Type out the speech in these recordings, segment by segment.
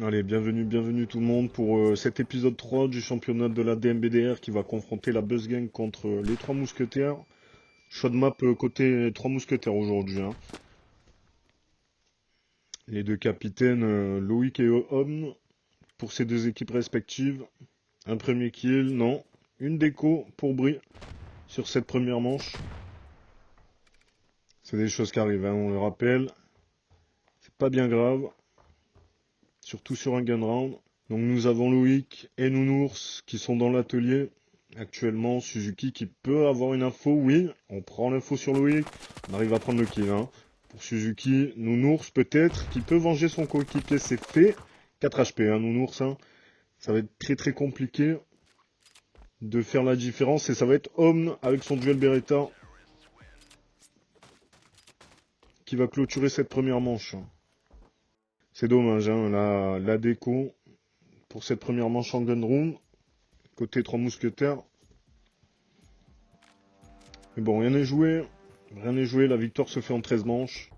Allez, bienvenue tout le monde pour cet épisode 3 du championnat de la DMBDR qui va confronter la Buzz Gang contre les Trois Mousquetaires. Choix de map côté Trois Mousquetaires aujourd'hui, hein. Les deux capitaines, Loïc et Homme, pour ces deux équipes respectives. Un premier kill, non. Une déco pour Brie sur cette première manche. C'est des choses qui arrivent, hein, on le rappelle. C'est pas bien grave. Surtout sur un gun round. Donc nous avons Loïc et Nounours qui sont dans l'atelier. Actuellement, Suzuki qui peut avoir une info, oui. On prend l'info sur Loïc. On arrive à prendre le kill, hein. Pour Suzuki, Nounours peut-être, qui peut venger son coéquipier, c'est fait. 4 HP, hein, Nounours, hein. Ça va être très compliqué de faire la différence. Et ça va être Homme avec son duel Beretta qui va clôturer cette première manche. C'est dommage, hein, la déco pour cette première manche en gun room. Côté Trois Mousquetaires. Mais bon, rien n'est joué. Rien n'est joué, la victoire se fait en 13 manches.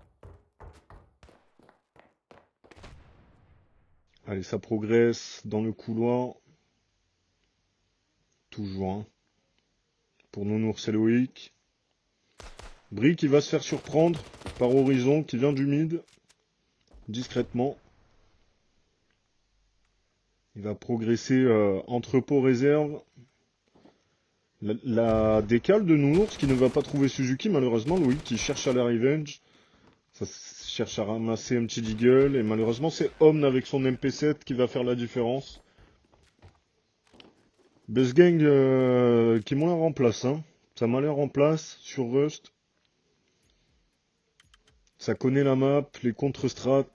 Allez, ça progresse dans le couloir. Toujours, hein. Pour Nounours et Loïc. Brie qui va se faire surprendre par Horizon qui vient du mid. Discrètement. Il va progresser entrepôt réserve. La décale de Nounours qui ne va pas trouver Suzuki, malheureusement. Loïc qui cherche à la revenge. Ça cherche à ramasser un petit deagle. Et malheureusement, c'est Homme avec son MP7 qui va faire la différence. Buzz Gang qui m'ont l'air en place, hein. Ça m'a l'air en place sur Rust. Ça connaît la map, les contre-strats.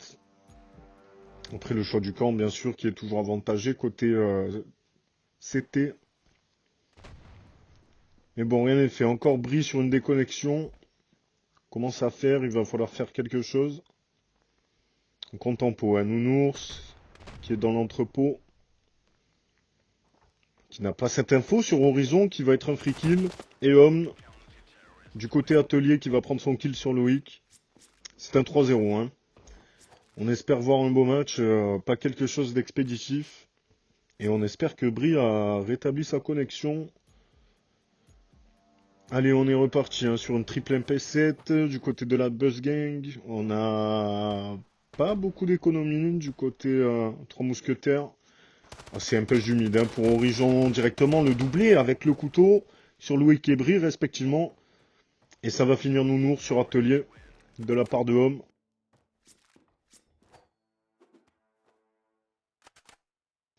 Après le choix du camp, bien sûr, qui est toujours avantagé côté CT. Mais bon, rien n'est fait. Encore Brie sur une déconnexion. Commence à faire, il va falloir faire quelque chose. On compte en pot, hein. Nounours, qui est dans l'entrepôt. Qui n'a pas cette info sur Horizon, qui va être un free kill. Et Homme, du côté atelier, qui va prendre son kill sur Loïc. C'est un 3-0, hein. On espère voir un beau match, pas quelque chose d'expéditif. Et on espère que Brie a rétabli sa connexion. Allez, on est reparti, hein, sur une triple MP7 du côté de la Buzz Gang. On a pas beaucoup d'économies du côté Trois Mousquetaires. Ah, c'est un peu du mid, hein, pour Horizon directement le doubler avec le couteau sur Loïc et Brie respectivement. Et ça va finir Nounours sur atelier de la part de Homme.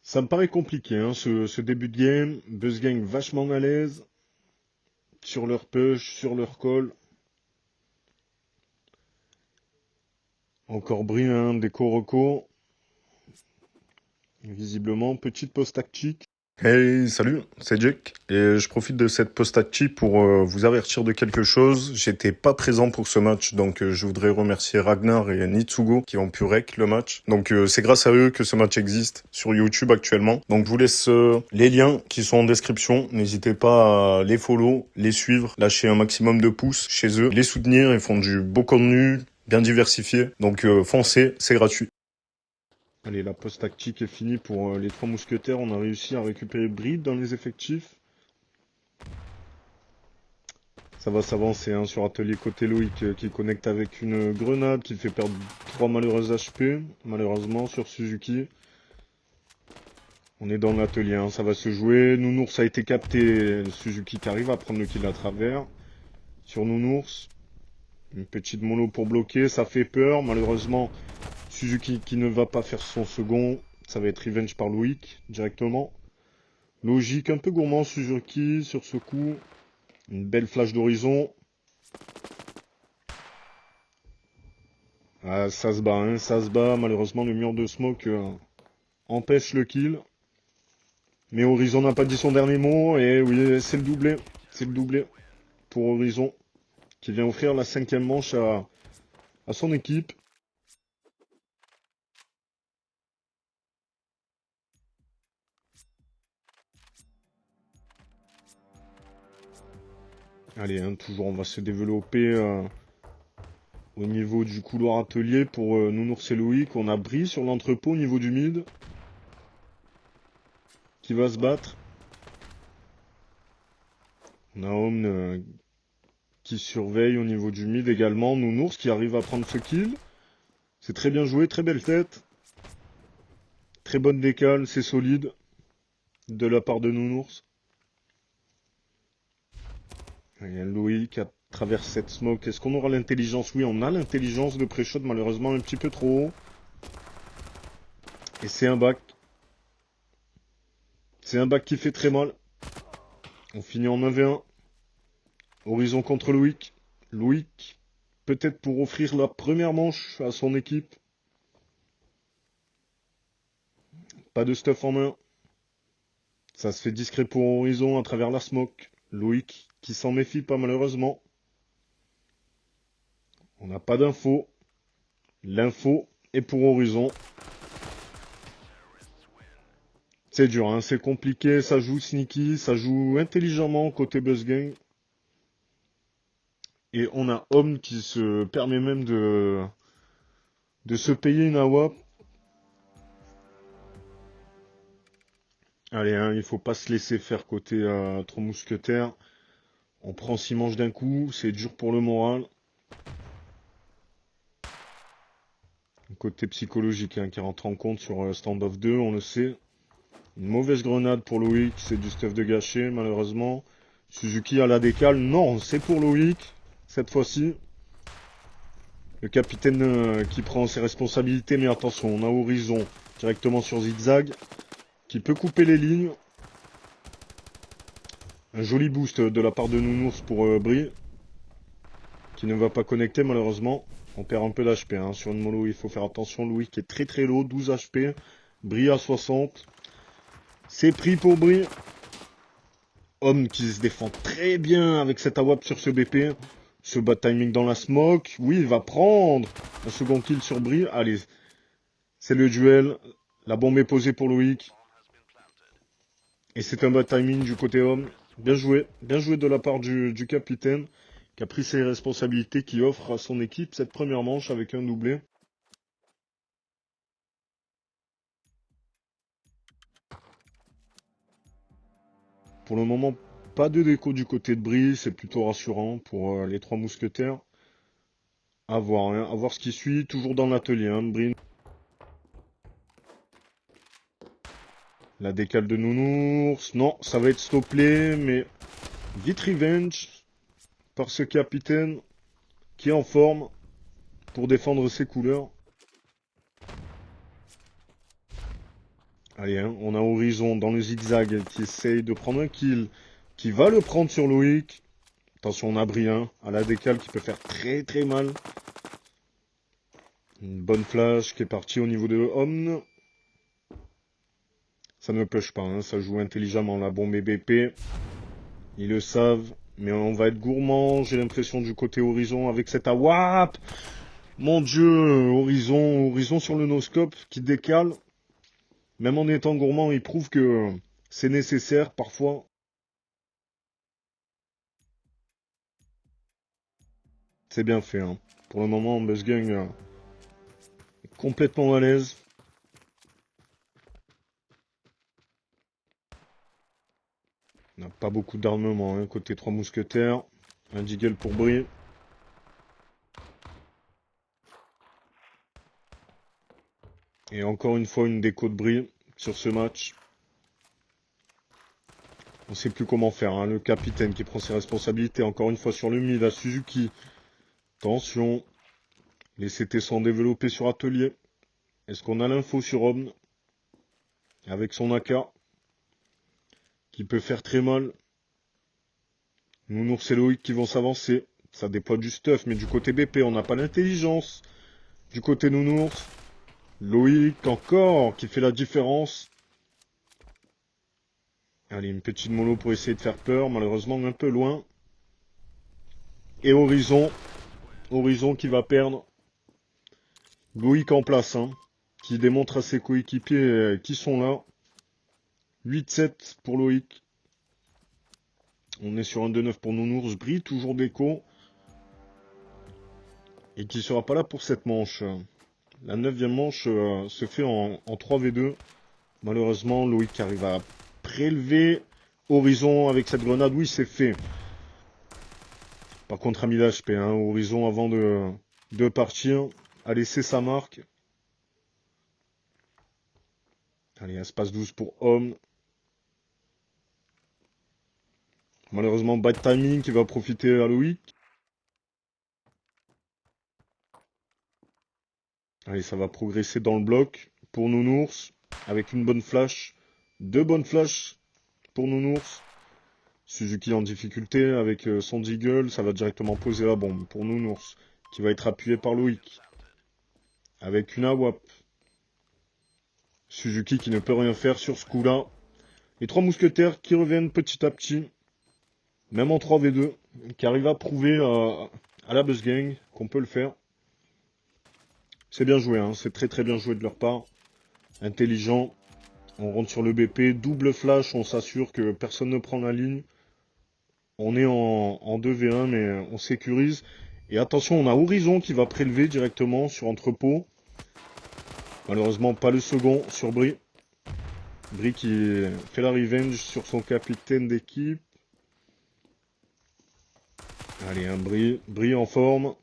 Ça me paraît compliqué, hein, ce début de game. Buzz Gang vachement à l'aise. Sur leur push, sur leur call. Encore Brie, hein, des Coroco. Visiblement, petite pause tactique. Hey, salut, c'est Jack. Et je profite de cette pause tactique pour vous avertir de quelque chose. J'étais pas présent pour ce match, donc je voudrais remercier Ragnar et Nitsugo qui ont pu rec le match. Donc c'est grâce à eux que ce match existe sur YouTube actuellement. Donc je vous laisse les liens qui sont en description. N'hésitez pas à les follow, les suivre, lâcher un maximum de pouces chez eux, les soutenir. Ils font du beau contenu, bien diversifié. Donc foncez, c'est gratuit. Allez, la pause tactique est finie pour les Trois Mousquetaires. On a réussi à récupérer Bride dans les effectifs. Ça va s'avancer, hein, sur atelier côté Loïc qui connecte avec une grenade qui fait perdre 3 malheureuses HP. Malheureusement sur Suzuki. On est dans l'atelier, hein, ça va se jouer. Nounours a été capté. Suzuki qui arrive à prendre le kill à travers. Sur Nounours. Une petite mono pour bloquer, ça fait peur. Malheureusement, Suzuki qui ne va pas faire son second. Ça va être revenge par Loïc directement. Logique, un peu gourmand Suzuki sur ce coup. Une belle flash d'horizon. Ah, ça se bat, hein, ça se bat. Malheureusement, le mur de smoke empêche le kill. Mais Horizon n'a pas dit son dernier mot. Et oui, c'est le doublé. C'est le doublé pour Horizon. Qui vient offrir la 5e manche à son équipe. Allez, hein, toujours on va se développer Au niveau du couloir atelier pour Nounours et Loïc, on a Bri sur l'entrepôt au niveau du mid. Qui va se battre. On a Omn qui surveille au niveau du mid également. Nounours qui arrive à prendre ce kill. C'est très bien joué, très belle tête. Très bonne décale, c'est solide. De la part de Nounours. Il y a Loïc qui traverse cette smoke. Est-ce qu'on aura l'intelligence? Oui, on a l'intelligence de pré-shot, malheureusement un petit peu trop haut. Et c'est un back. C'est un back qui fait très mal. On finit en 1v1. Horizon contre Loïc. Loïc, peut-être pour offrir la première manche à son équipe. Pas de stuff en main. Ça se fait discret pour Horizon à travers la smoke. Loïc qui s'en méfie pas malheureusement. On n'a pas d'infos. L'info est pour Horizon. C'est dur, hein, c'est compliqué, ça joue sneaky, ça joue intelligemment côté BuzzGang. Et on a Homme qui se permet même de se payer une AWP. Allez, hein, il faut pas se laisser faire côté 3 mousquetaires. On prend 6 manches d'un coup, c'est dur pour le moral. Côté psychologique hein, qui rentre en compte sur Standoff 2, on le sait. Une mauvaise grenade pour Loïc, c'est du stuff de gâché malheureusement. Suzuki à la décale, non, c'est pour Loïc, cette fois-ci. Le capitaine qui prend ses responsabilités, mais attention, on a Horizon directement sur Zigzag, qui peut couper les lignes. Un joli boost de la part de Nounours pour Bri, qui ne va pas connecter malheureusement. On perd un peu d'HP hein. Sur une mollo, il faut faire attention. Louis qui est très très low, 12 HP. Bri à 60. C'est pris pour Bri. Homme qui se défend très bien avec cette AWP sur ce BP. Ce bad timing dans la smoke. Oui, il va prendre un second kill sur Bri. Allez, c'est le duel. La bombe est posée pour Loïc. Et c'est un bad timing du côté homme. Bien joué de la part du capitaine qui a pris ses responsabilités, qui offre à son équipe cette première manche avec un doublé. Pour le moment, pas de déco du côté de Bri, c'est plutôt rassurant pour les 3 mousquetaires. À voir, hein, à voir ce qui suit, toujours dans l'atelier, hein, Bri. La décale de Nounours, non, ça va être stoppé, mais vite revenge par ce capitaine qui est en forme pour défendre ses couleurs. Allez, hein, on a Horizon dans le zigzag qui essaye de prendre un kill, qui va le prendre sur Loïc. Attention, on a Brien à la décale qui peut faire très très mal. Une bonne flash qui est partie au niveau de Homme. Ça ne push pas, hein, ça joue intelligemment. La bombe est BP. Ils le savent. Mais on va être gourmand, j'ai l'impression, du côté Horizon avec cette AWP. Mon Dieu, Horizon sur le no-scope qui décale. Même en étant gourmand, il prouve que c'est nécessaire parfois. C'est bien fait. Hein. Pour le moment, BuzzGang est complètement à l'aise. On n'a pas beaucoup d'armement. Hein. Côté 3 mousquetaires. Un Deagle pour Bri. Et encore une fois, une déco de Bri sur ce match. On ne sait plus comment faire. Hein. Le capitaine qui prend ses responsabilités. Encore une fois sur le mid à Suzuki. Attention. Les CT sont développés sur atelier. Est-ce qu'on a l'info sur Omn avec son AK qui peut faire très mal. Nounours et Loïc qui vont s'avancer. Ça déploie du stuff, mais du côté BP, on n'a pas l'intelligence. Du côté Nounours, Loïc encore qui fait la différence. Allez, une petite mollo pour essayer de faire peur, malheureusement un peu loin. Et Horizon qui va perdre. Loïc en place, hein, qui démontre à ses coéquipiers qui sont là. 8-7 pour Loïc. On est sur un 2-9 pour Nounours. Bri, toujours déco. et qui sera pas là pour cette manche. La 9e manche se fait en 3v2. Malheureusement, Loïc arrive à prélever Horizon avec cette grenade. Oui, c'est fait. Par contre, a mis l'HP. Hein. Horizon, avant de partir, a laissé sa marque. Allez, espace 12 pour Homme. Malheureusement, bad timing qui va profiter à Loïc. Allez, ça va progresser dans le bloc pour Nounours. Avec une bonne flash. 2 bonnes flashs pour Nounours. Suzuki en difficulté avec son Deagle. Ça va directement poser la bombe pour Nounours. Qui va être appuyé par Loïc. Avec une AWAP. Suzuki qui ne peut rien faire sur ce coup-là. Les 3 mousquetaires qui reviennent petit à petit. Même en 3v2. Qui arrivent à prouver à la Buzz Gang qu'on peut le faire. C'est bien joué, hein. C'est très très bien joué de leur part. Intelligent. On rentre sur le BP. Double flash, on s'assure que personne ne prend la ligne. On est en 2v1, mais on sécurise. Et attention, on a Horizon qui va prélever directement sur entrepôt. Malheureusement, pas le second sur Brie. Brie qui fait la revenge sur son capitaine d'équipe. Allez, un Brie. Brie en forme.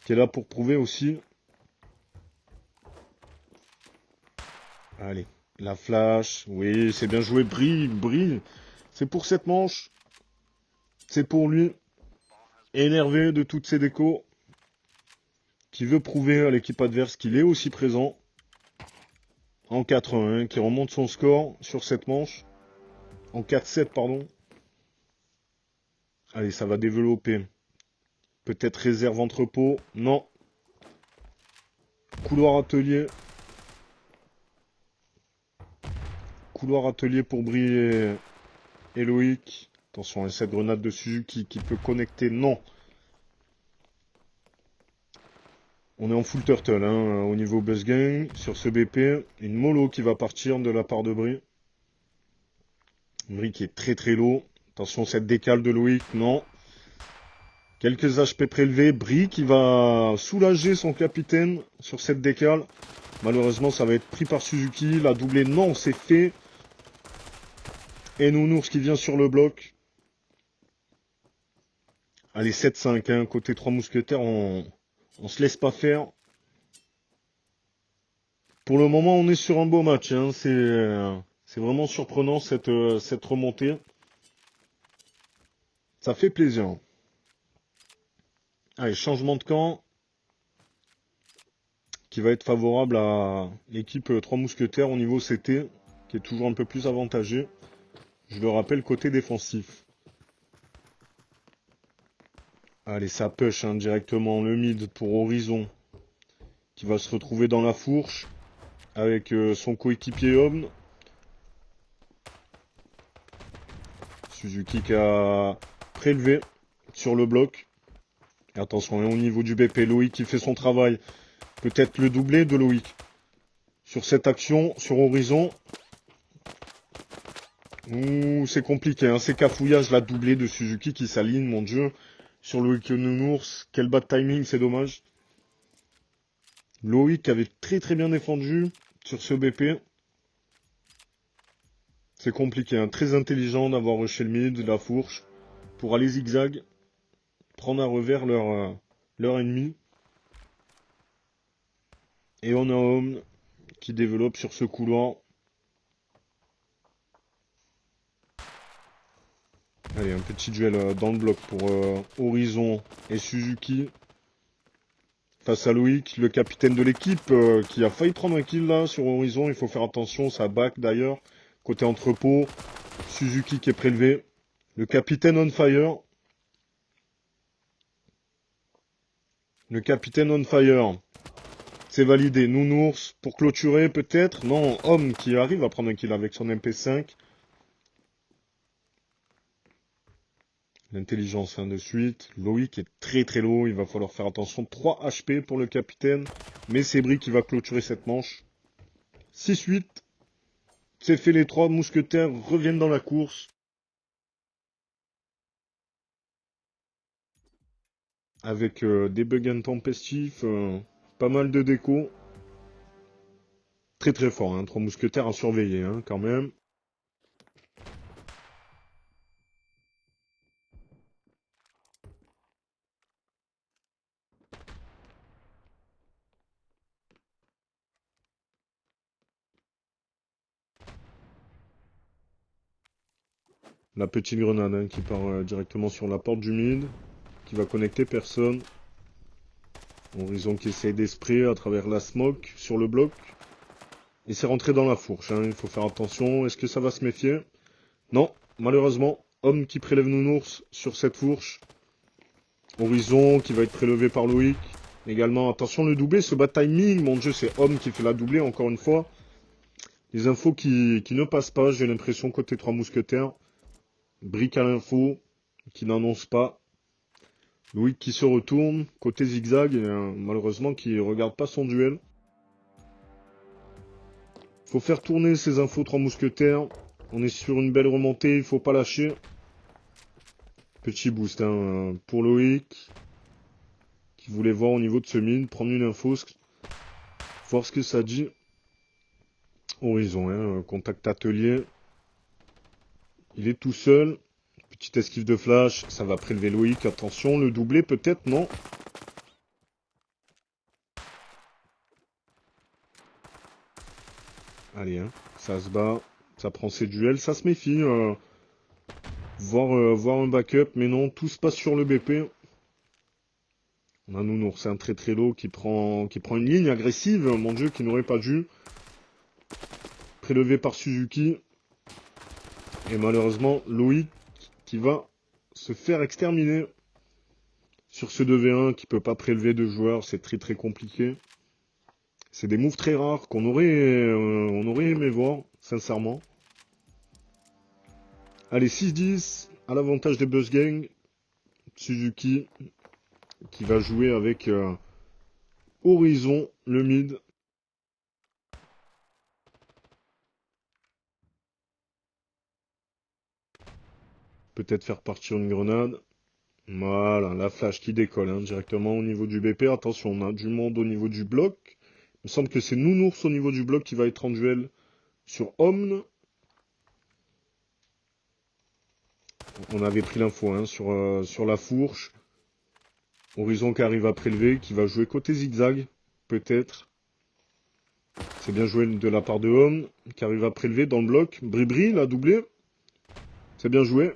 Qui est là pour prouver aussi. Allez, la flash. Oui, c'est bien joué. Brie, Brie. C'est pour cette manche. C'est pour lui. Énervé de toutes ces décos. Qui veut prouver à l'équipe adverse qu'il est aussi présent. En 4-1, qui remonte son score sur cette manche. En 4-7, pardon. Allez, ça va développer. Peut-être réserve entrepôt. Non. Couloir atelier. Couloir atelier pour Brie et Loïc. Attention, cette grenade de Suzuki qui peut connecter. Non. On est en full turtle hein, au niveau Buzz Gang. Sur ce BP, une mollo qui va partir de la part de Brie. Brie qui est très très low. Attention, cette décale de Loïc. Non. Quelques HP prélevés. Brie qui va soulager son capitaine sur cette décale. Malheureusement, ça va être pris par Suzuki. La doublée, non, c'est fait. Et Nounours qui vient sur le bloc. Allez, 7-5. Hein, côté 3 mousquetaires, on se laisse pas faire. Pour le moment, on est sur un beau match. Hein. C'est vraiment surprenant cette remontée. Ça fait plaisir. Allez, changement de camp. Qui va être favorable à l'équipe 3 mousquetaires au niveau CT. Qui est toujours un peu plus avantagé. Je le rappelle, côté défensif. Allez, ça push hein, directement le mid pour Horizon. Qui va se retrouver dans la fourche. Avec son coéquipier Homme. Suzuki qui a prélevé sur le bloc. Et attention, et au niveau du BP, Loïc qui fait son travail. Peut-être le doublé de Loïc. Sur cette action, sur Horizon. Ouh, c'est compliqué, hein. C'est cafouillage, la doublée de Suzuki qui s'aligne, mon dieu. Sur Loïc Nounours. Quel bad timing, c'est dommage. Loïc avait très très bien défendu sur ce BP. C'est compliqué, hein. Très intelligent d'avoir rushé le mid, la fourche. Pour aller zigzag. Prendre à revers leur ennemi. Et on a Homme qui développe sur ce couloir. Allez, un petit duel dans le bloc pour Horizon et Suzuki. Face à Loïc, le capitaine de l'équipe, qui a failli prendre un kill là sur Horizon. Il faut faire attention, ça back d'ailleurs. Côté entrepôt, Suzuki qui est prélevé. Le capitaine on fire. Le capitaine on fire. C'est validé. Nounours pour clôturer peut-être. Non, Homme qui arrive à prendre un kill avec son MP5. L'intelligence hein, de suite. Loïc est très très low. Il va falloir faire attention. 3 HP pour le capitaine. Mais c'est Brie qui va clôturer cette manche. 6-8. C'est fait, les 3 mousquetaires reviennent dans la course. avec des bugs intempestifs, pas mal de déco. Très très fort, hein, 3 mousquetaires à surveiller hein, quand même. La petite grenade hein, qui part directement sur la porte du mid, qui va connecter personne. Horizon qui essaye d'esprit à travers la smoke sur le bloc. Et c'est rentré dans la fourche, hein, il faut faire attention. Est-ce que ça va se méfier? Non, malheureusement, homme qui prélève Nounours sur cette fourche. Horizon qui va être prélevé par Loïc. Également, attention le doublé, ce bad timing, mon dieu, c'est homme qui fait la doublée encore une fois. Les infos qui ne passent pas, j'ai l'impression côté 3 mousquetaires. Brique à l'info, qui n'annonce pas. Loïc qui se retourne, côté zigzag, et malheureusement qui regarde pas son duel. Faut faire tourner ces infos 3 mousquetaires. On est sur une belle remontée, il faut pas lâcher. Petit boost hein, pour Loïc, qui voulait voir au niveau de ce mine, prendre une info, voir ce que ça dit. Horizon, hein, contact atelier. Il est tout seul. Petite esquive de flash, ça va prélever Loïc. Attention, le doublé peut-être, non? Allez, hein, ça se bat, ça prend ses duels, ça se méfie. Voir un backup, mais non, tout se passe sur le BP. On a Nounours, un très très low qui prend une ligne agressive, mon dieu, qui n'aurait pas dû. Prélevé par Suzuki. Et malheureusement, Loïc qui va se faire exterminer sur ce 2v1 qui peut pas prélever deux joueurs, c'est très très compliqué. C'est des moves très rares qu'on on aurait aimé voir, sincèrement. Allez, 6-10, à l'avantage des Buzz Gang. Suzuki qui va jouer avec Horizon, le mid. Peut-être faire partir une grenade. Voilà, la flash qui décolle hein, directement au niveau du BP. Attention, on a du monde au niveau du bloc. Il me semble que c'est Nounours au niveau du bloc qui va être en duel sur Omn. On avait pris l'info hein, sur la fourche. Horizon qui arrive à prélever, qui va jouer côté zigzag, peut-être. C'est bien joué de la part de Omn, qui arrive à prélever dans le bloc. Bribri, la doublé. C'est bien joué.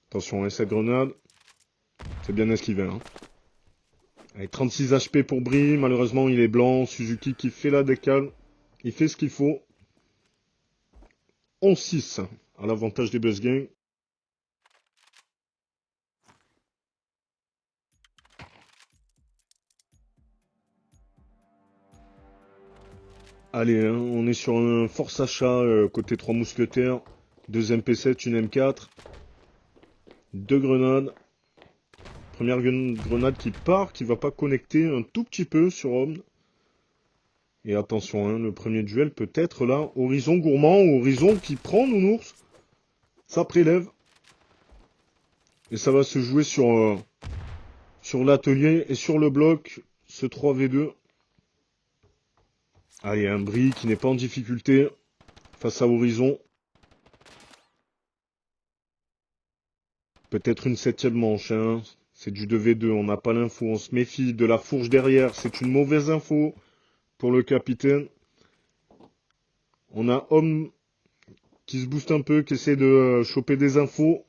Attention, cette grenade. C'est bien esquivé. Hein. Allez, 36 HP pour Bri. Malheureusement, il est blanc. Suzuki qui fait la décale. Il fait ce qu'il faut. 11-6 à l'avantage des Buzz Gang. Allez, hein, on est sur un force achat côté 3 mousquetaires. 2 MP7, une M4. 2 grenades. Première grenade qui part, qui va pas connecter un tout petit peu sur Omn. Et attention, hein, le premier duel peut être là. Horizon gourmand, Horizon qui prend Nounours. Ça prélève. Et ça va se jouer sur l'atelier et sur le bloc, ce 3v2. Allez, un Bri qui n'est pas en difficulté face à Horizon. Peut-être une 7ème manche, hein. C'est du 2v2, on n'a pas l'info, on se méfie de la fourche derrière, c'est une mauvaise info pour le capitaine. On a Homme qui se booste un peu, qui essaie de choper des infos.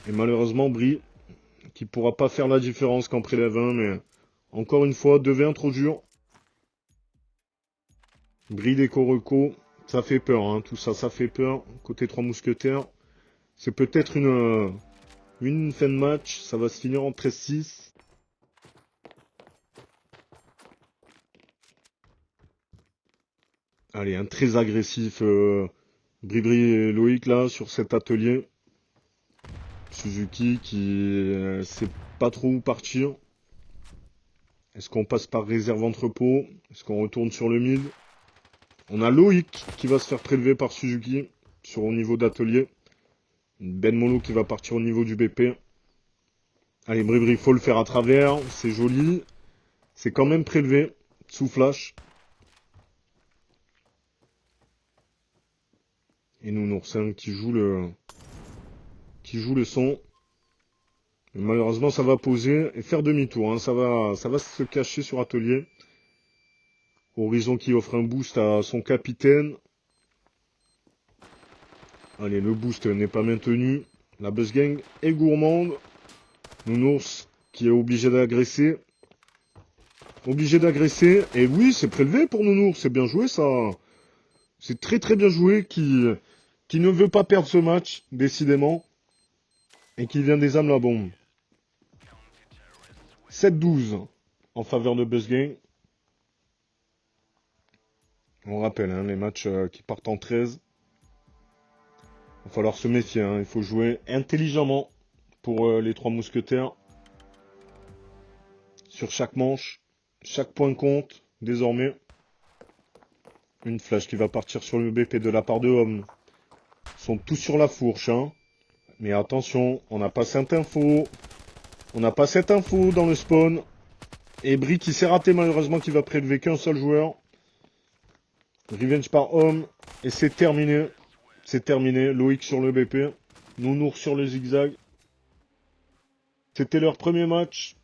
Et malheureusement, Bri, qui pourra pas faire la différence qu'en prélève un, mais encore une fois, 2v1 trop dur. Bri des Coroco, ça fait peur, hein. Tout ça, ça fait peur. Côté 3 mousquetaires, c'est peut-être une fin de match, ça va se finir en 13-6. Allez, un très agressif Bribri et Loïc là sur cet atelier. Suzuki qui sait pas trop où partir. Est-ce qu'on passe par réserve entrepôt? Est-ce qu'on retourne sur le mid? On a Loïc qui va se faire prélever par Suzuki au niveau d'atelier. Une Ben Molo qui va partir au niveau du BP. Allez, Bribri, faut le faire à travers. C'est joli. C'est quand même prélevé. Sous flash. Et Nounours qui joue le son. Et malheureusement, ça va poser et faire demi-tour. Hein. Ça va se cacher sur Atelier. Horizon qui offre un boost à son capitaine. Allez, le boost n'est pas maintenu. La Buzz Gang est gourmande. Nounours qui est obligé d'agresser. Obligé d'agresser. Et oui, c'est prélevé pour Nounours. C'est bien joué, ça. C'est très très bien joué. Qui ne veut pas perdre ce match, décidément. Et qui vient des âmes la bombe. 7-12 en faveur de Buzz Gang. On rappelle, hein, les matchs qui partent en 13. Il va falloir se méfier. Hein. Il faut jouer intelligemment pour les trois mousquetaires. Sur chaque manche. Chaque point compte, désormais. Une flash qui va partir sur le BP de la part de Homme. Ils sont tous sur la fourche. Hein. Mais attention, on n'a pas cette info. On n'a pas cette info dans le spawn. Et Bri qui s'est raté malheureusement, qui va prélever qu'un seul joueur. Revenge par Homme. Et c'est terminé. C'est terminé. Loïc sur le BP. Nounours sur le zigzag. C'était leur premier match.